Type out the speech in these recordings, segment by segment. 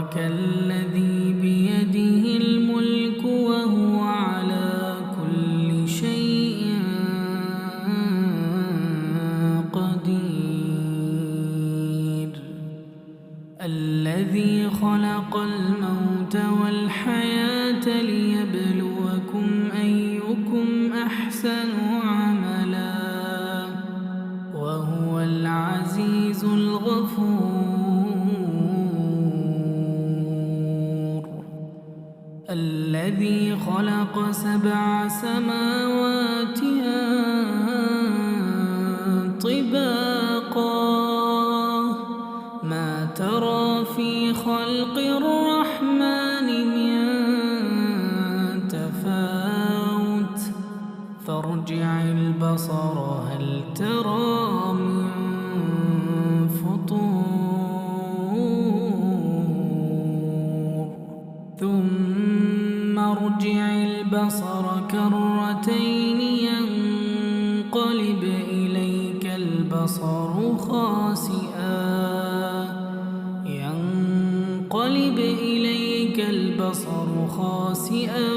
تبارك الذي بيده الملك وهو على كل شيء قدير. الذي خلق الموت والحياة ليبلوكم أيكم أحسن عملا وهو العزيز الغفور. الذي خلق 7 سماوات طباقا ما ترى في خلق الرحمن من تفاوت فارجع البصر هل ترى من فطور ثم ارجع البصر كرتين ينقلب إليك البصر خاسئا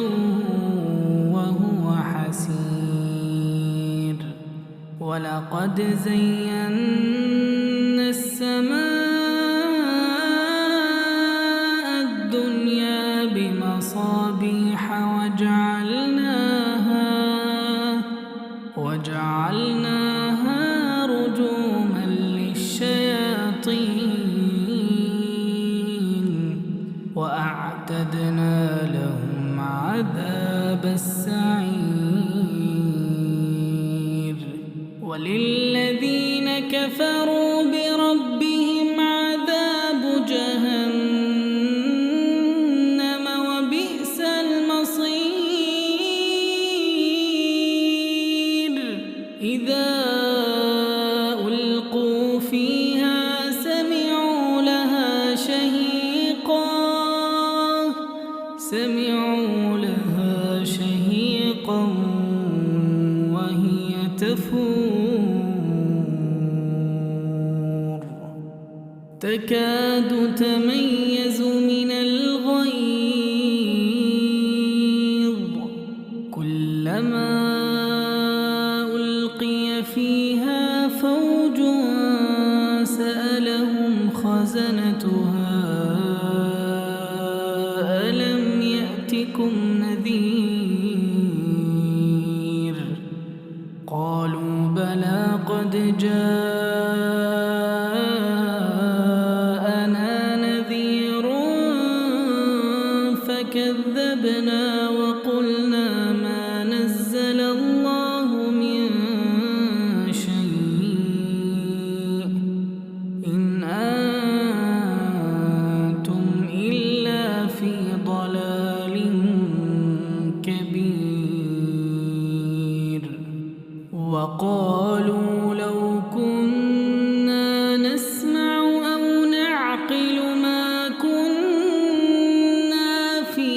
وهو حسير. ولقد زينا السماء الدنيا بمصابيح وجعلناها رجوما للشياطين وأعتدنا لهم عذاب السعير. وللذين كفروا بربهم عذاب جهنم وبئس المصير. إذا ألقوا فيها سمعوا لها شهيقا وهي تفور تكاد تميز من الغيظ كلما ألقي فيها فوج سألهم خزنتها ألم يأتكم نذير قالوا بلى قد جاءنا نذير فكذبنا وقلنا ما نزل الله من شيء إن أنتم إلا في ضلال كبير. وقالوا لو كنا نسمع أو نعقل ما كنا في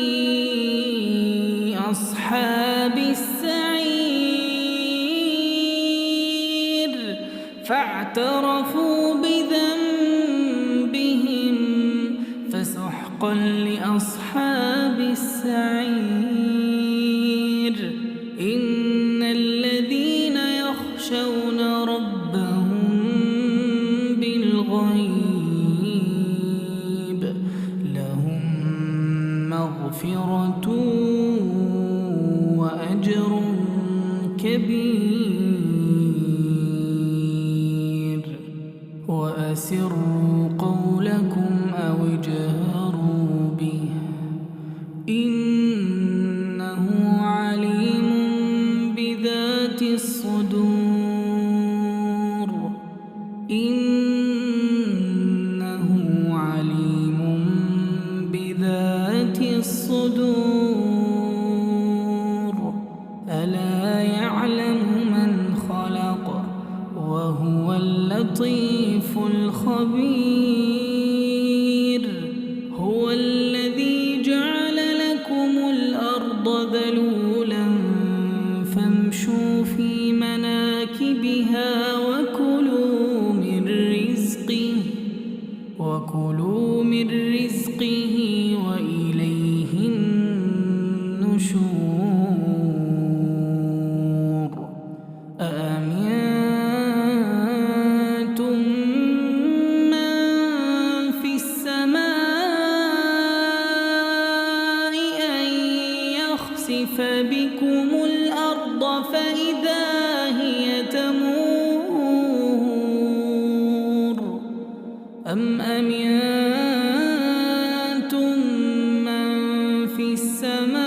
أصحاب السعير فاعترفوا بذنبهم فسحقا لأصحاب السعير. إن الذين يخشون ربهم بالغيب لهم مغفرة وأجر كبير. وأسروا قولكم أو اجهروا به إنه عليم بذات الصدور. إنه عليم بذات الصدور. ألا يعلم من خلق وهو اللطيف الخبير. هو الذي جعل لكم الأرض ذلولا فامشوا في مناكبها وكلوا من رزقه فإذا هي تمور أم أمنتم من في السماء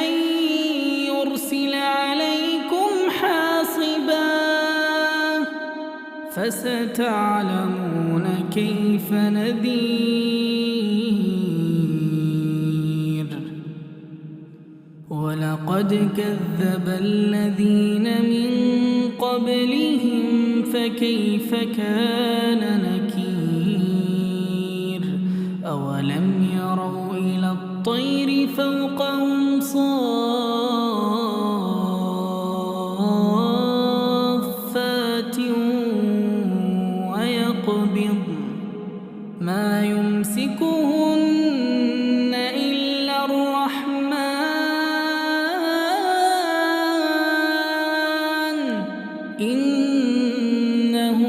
أن يرسل عليكم حاصبا فستعلمون كيف نذير ولقد كذب الذين من قبلهم فكيف كان نكير أولم يروا إلى الطير فوقهم صافات ويقبض ما يمسكهن إلا الرحمن إنه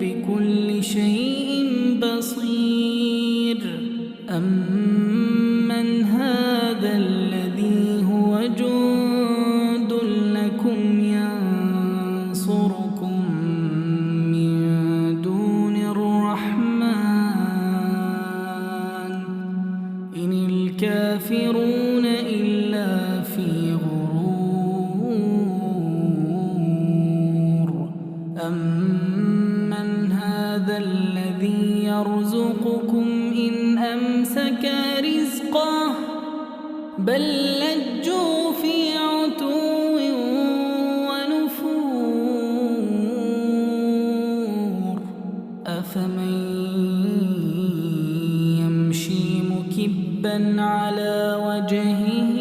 بكل شيء بصير أمن هذا الذي هو جند لكم ينصركم من دون الرحمن إن الكافرون إلا في غرور أمن هذا الذي يرزقكم إن أمسك رزقه بل لجوا في عتو ونفور أفمن يمشي مكبا على وجهه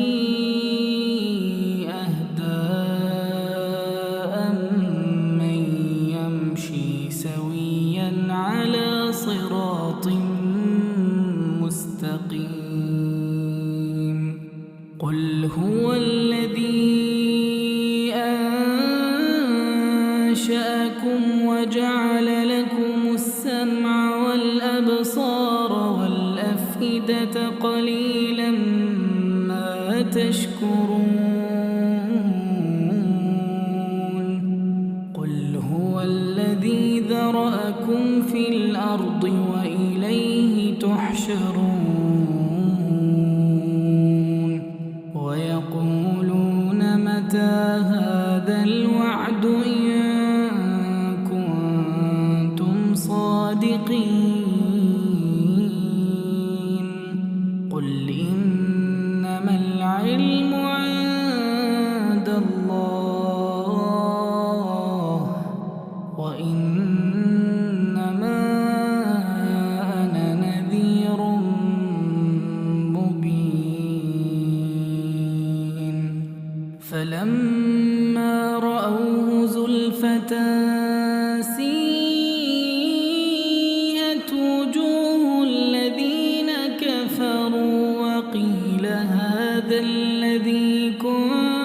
أهدى أمن يمشي سويا على صراط مستقيم قل هو الذي أنشأكم وجعل لكم السمع والأبصار والأفئدة قليلا ما تشكرون قل هو الذي ذرأكم في الأرض وإليه تحشرون ويقولون متى هذا الوعد إن كنتم صادقين قل إنما العلم عند الله وإنما أنا نذير مبين فلما رأوه زلفة سيئت وجوه الذين كفروا وقيل هذا الذي كنتم